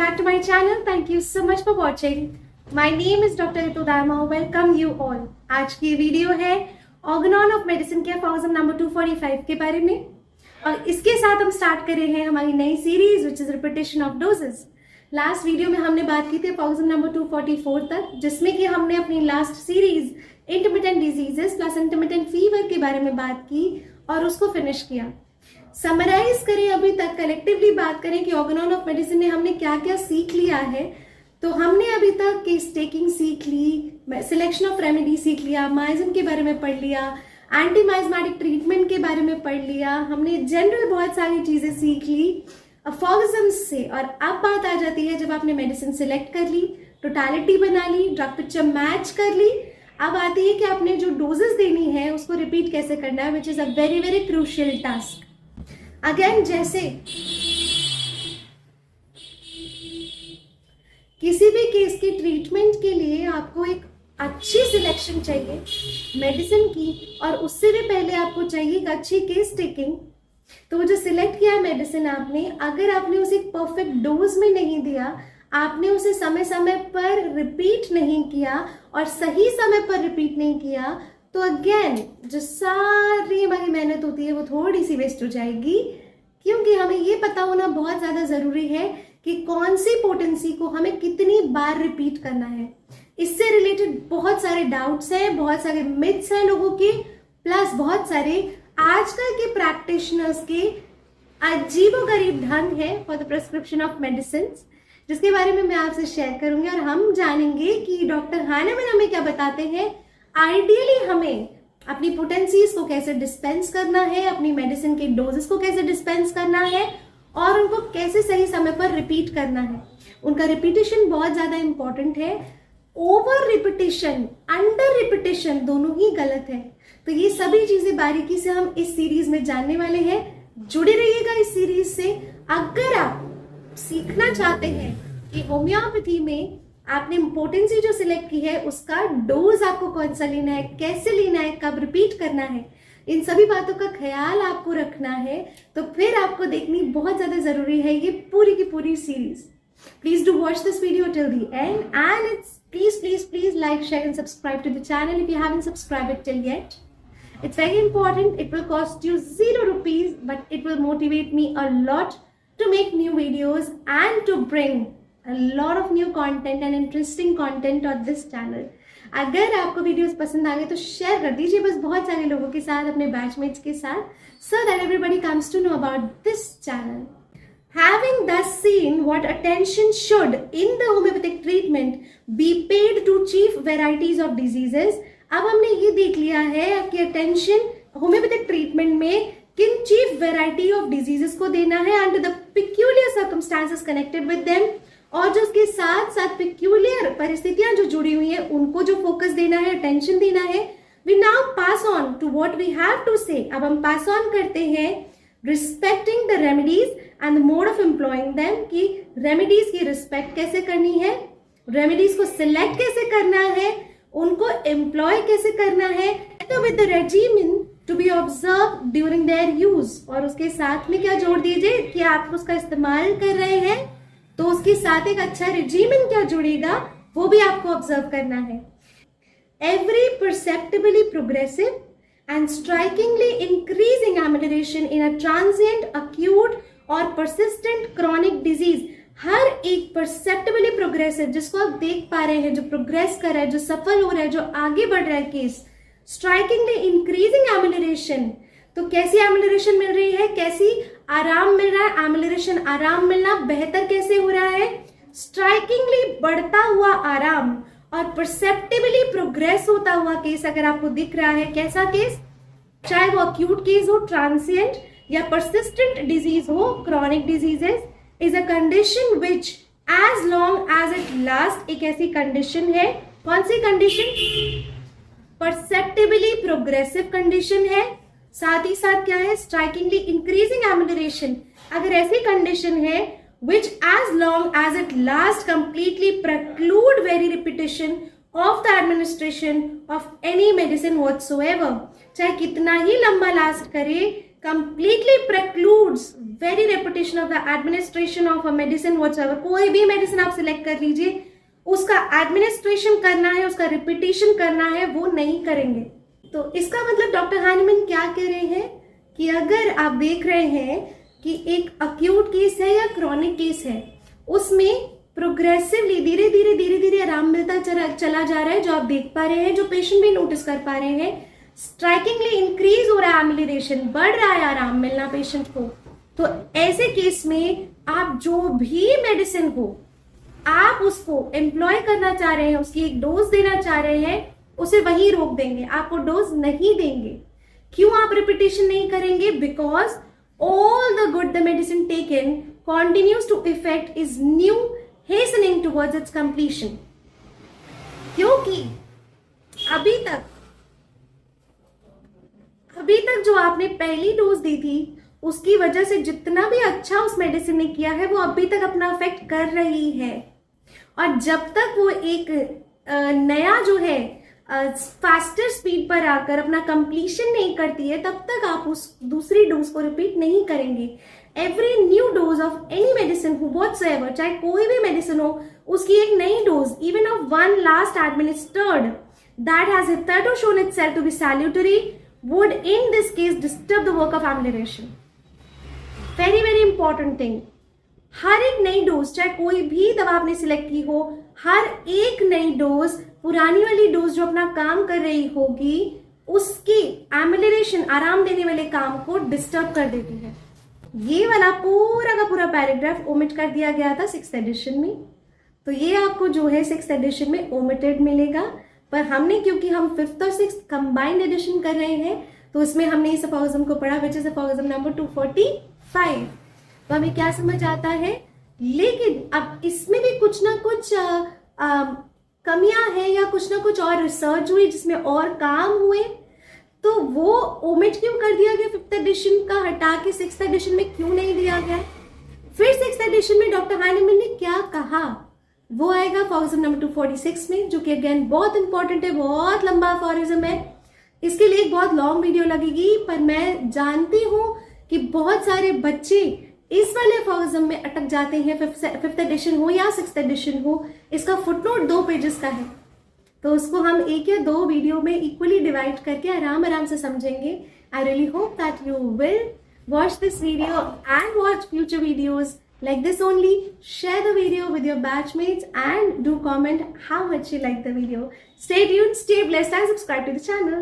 back to my channel. Thank you so much for watching. My name is Dr. Ritu Dharma. Welcome you all. आज की video है Organon of medicine के form number 245 के बारे में और इसके साथ हम स्टार्ट कर रहे हैं हमारी नई series which is repetition of doses. Last video में हमने बात की थी फॉर्म नंबर 244 तक, जिसमें कि हमने अपनी last series intermittent diseases plus intermittent fever के बारे में बात की और उसको फिनिश किया। समराइज करें अभी तक, कलेक्टिवली बात करें कि ऑर्गेनॉन ऑफ मेडिसिन में हमने क्या क्या सीख लिया है। तो हमने अभी तक केस टेकिंग सीख ली, सिलेक्शन ऑफ रेमेडी सीख लिया, माइजिन के बारे में पढ़ लिया, एंटी माइजमेटिक ट्रीटमेंट के बारे में पढ़ लिया, हमने जनरल बहुत सारी चीजें सीख ली फॉर्गिज्म्स से। और अब बात आ जाती है जब आपने मेडिसिन सिलेक्ट कर ली, टोटालिटी बना ली, ड्रग पिक्चर मैच कर ली, अब आती है कि आपने जो डोजेस देनी है उसको रिपीट कैसे करना है, which is a very very crucial task. Again, जैसे किसी भी केस की ट्रीटमेंट के लिए आपको एक अच्छी सिलेक्शन चाहिए मेडिसिन की, और उससे भी पहले आपको चाहिए एक अच्छी केस टेकिंग। तो वो जो सिलेक्ट किया मेडिसिन आपने, अगर आपने उसे एक परफेक्ट डोज में नहीं दिया, आपने उसे समय समय पर रिपीट नहीं किया और सही समय पर रिपीट नहीं किया, तो अगेन जो सारी हमारी मेहनत होती है वो थोड़ी सी वेस्ट हो जाएगी। क्योंकि हमें ये पता होना बहुत ज़्यादा ज़रूरी है कि कौन सी पोटेंसी को हमें कितनी बार रिपीट करना है। इससे रिलेटेड बहुत सारे डाउट्स हैं, बहुत सारे मिथ्स हैं लोगों के, प्लस बहुत सारे आजकल के प्रैक्टिशनर्स के अजीबोगरीब ढंग है for the prescription of medicine, जिसके बारे में मैं आपसे शेयर करूंगी और हम जानेंगे कि डॉक्टर हानेमैन हमें क्या बताते हैं। आइडियली हमें अपनी पोटेंसीज को कैसे डिस्पेंस करना है, अपनी मेडिसिन के डोजेस को कैसे डिस्पेंस करना है और उनको कैसे सही समय पर रिपीट करना है। उनका रिपीटेशन बहुत ज्यादा इंपॉर्टेंट है। ओवर रिपीटेशन, अंडर रिपीटेशन दोनों ही गलत है। तो ये सभी चीजें बारीकी से हम इस सीरीज में जानने वाले हैं। जुड़े रहिएगा इस सीरीज से। अगर आप सीखना चाहते हैं कि होम्योपैथी में आपने पोटेंसी जो सिलेक्ट की है उसका डोज आपको कौन सा लेना है, कैसे लेना है, कब रिपीट करना है, इन सभी बातों का ख्याल आपको रखना है, तो फिर आपको देखनी बहुत ज्यादा जरूरी है ये पूरी की पूरी series. Please do watch this video till the end and it's please like, share and subscribe to the channel if you haven't subscribed it till yet. It's very important. It will cost you 0 rupees, but it will motivate me a lot to make new videos and to bring a lot of new content and interesting content on this channel. अगर आपको videos पसंद आ गए तो share कर दीजिए बस बहुत सारे लोगों के साथ, अपने बैचमेट्स के साथ, so that everybody comes to know about this channel. Having thus seen what attention should in the homeopathic treatment be paid to chief varieties of diseases, अब हमने ये देख लिया है कि अटेंशन होम्योपैथिक ट्रीटमेंट में किन चीफ वैरायटी ऑफ डिजीजेस को देना है and the peculiar circumstances connected with them, और जो उसके साथ साथ पिक्यूलियर परिस्थितियां जो जुड़ी हुई हैं उनको जो फोकस देना है, अटेंशन देना है। We now pass on to what we have to say. अब हम पास ऑन करते हैं respecting the remedies and the mode of employing them, कि रेमेडीज की रिस्पेक्ट कैसे करनी है, रेमेडीज को सिलेक्ट कैसे करना है, उनको एम्प्लॉय कैसे करना है, तो with the regimen to be observe during their use. और उसके साथ में क्या जोड़ दीजिए कि आप उसका इस्तेमाल कर रहे हैं तो उसके साथ एक अच्छा रेजिमेन क्या जुड़ेगा वो भी आपको ऑब्जर्व करना है। Every perceptibly progressive and strikingly increasing emaciation in a transient, acute और परसिस्टेंट क्रॉनिक डिजीज, हर एक परसेप्टिबली प्रोग्रेसिव जिसको आप देख पा रहे हैं, जो प्रोग्रेस कर रहा है, जो सफल हो रहा है, जो आगे बढ़ रहा है केस, स्ट्राइकिंगली इंक्रीजिंग एमिलेशन, तो कैसी एमिलेशन मिल रही है, कैसी आराम मिल रहा है, एमिलेशन आराम मिलना बेहतर कैसे हो रहा है, स्ट्राइकिंगली बढ़ता हुआ आराम और परसेप्टिबली प्रोग्रेस होता हुआ केस अगर आपको दिख रहा है, कैसा केस, चाहे वो अक्यूट केस हो, ट्रांसिएंट या परसिस्टेंट डिजीज हो, chronic diseases, is a condition which as long as it lasts, एक ऐसी कंडीशन है, कौन सी कंडीशन, परसेप्टिबली प्रोग्रेसिव कंडीशन है, साथ ही साथ क्या है, स्ट्राइकिंगली इंक्रीजिंग एमिलेशन। अगर ऐसी कंडीशन है which as long as it lasts completely preclude very repetition, of the administration of any medicine whatsoever, चाहे कितना ही लंबा लास्ट करे, completely precludes very repetition of the administration of a medicine whatsoever। कोई भी medicine आप select कर लीजिए, उसका एडमिनिस्ट्रेशन करना है, उसका रिपीटेशन करना है, वो नहीं करेंगे। तो इसका मतलब डॉक्टर हानीमैन क्या कह रहे हैं कि अगर आप देख रहे हैं कि एक अक्यूट केस है या क्रॉनिक केस है, उसमें प्रोग्रेसिवली धीरे धीरे आराम मिलता चला जा रहा है, जो आप देख पा रहे हैं, जो पेशेंट भी नोटिस कर पा रहे हैं, स्ट्राइकिंगली इंक्रीज हो रहा है एमिलिडेशन, बढ़ रहा है आराम मिलना पेशेंट को। तो ऐसे केस में आप जो भी मेडिसिन हो, आप उसको एम्प्लॉय करना चाह रहे हैं, उसकी एक डोज देना चाह रहे हैं, उसे वहीं रोक देंगे, आपको डोज नहीं देंगे। क्यों आप रिपीटेशन नहीं करेंगे? Because all the good the medicine taken continues to effect is new hastening towards its completion। क्योंकि अभी तक जो आपने पहली डोज दी थी, उसकी वजह से जितना भी अच्छा उस मेडिसिन ने किया है, वो अभी तक अपना इफेक्ट कर रही है। और जब तक वो एक नया जो है फास्टर स्पीड पर आकर अपना कंप्लीशन नहीं करती है, तब तक आप उस दूसरी डोज को रिपीट नहीं करेंगे। Every new dose of any medicine हो व्हाटसोएवर, चाहे कोई भी मेडिसिन हो, उसकी एक नई dose even of one last administered that has hitherto shown itself to be salutary would in this case disturb the work of amylation। very important thing, हर एक नई डोज, चाहे कोई भी दवा आपने सिलेक्ट की हो, हर एक नई डोज पुरानी वाली डोज जो अपना काम कर रही होगी, उसकी एमिलिरेशन, आराम देने वाले काम को डिस्टर्ब कर देती है। ये वाला पूरा का पूरा पैराग्राफ ओमिट कर दिया गया था 6th एडिशन में, तो ये आपको जो है 6th एडिशन में ओमिटेड मिलेगा। पर हमने, क्योंकि हम 5th और 6th कंबाइंड एडिशन कर रहे हैं, तो इसमें हमने इस अफॉरिज्म को पढ़ा, विच इज अफॉरिज्म नंबर 245। तो हमें क्या समझ आता है, लेकिन अब इसमें भी कुछ ना कुछ कमियां हैं या कुछ ना कुछ और रिसर्च हुई जिसमें और काम हुए, तो वो ओमिट क्यों कर दिया गया? 5th एडिशन का हटा के 6th एडिशन में क्यों नहीं दिया गया? फिर 6th एडिशन में डॉक्टर हानीमैन ने क्या कहा, वो आएगा अफॉरिज्म नंबर 246 में, जो कि अगेन बहुत इंपॉर्टेंट है, बहुत लंबा अफॉरिज्म है। इसके लिए एक बहुत लॉन्ग वीडियो लगेगी, पर मैं जानती हूँ कि बहुत सारे बच्चे इस वाले अफॉरिज्म में अटक जाते हैं, 5th एडिशन हो या 6th एडिशन हो। इसका फुटनोट 2 पेजेस का है, तो उसको हम 1 या 2 वीडियो में इक्वली डिवाइड करके आराम से समझेंगे। I really hope that you will watch this video and watch future videos like this only। Share the video with your batchmates and do comment how much you like the video। Stay tuned, stay blessed and subscribe to the channel।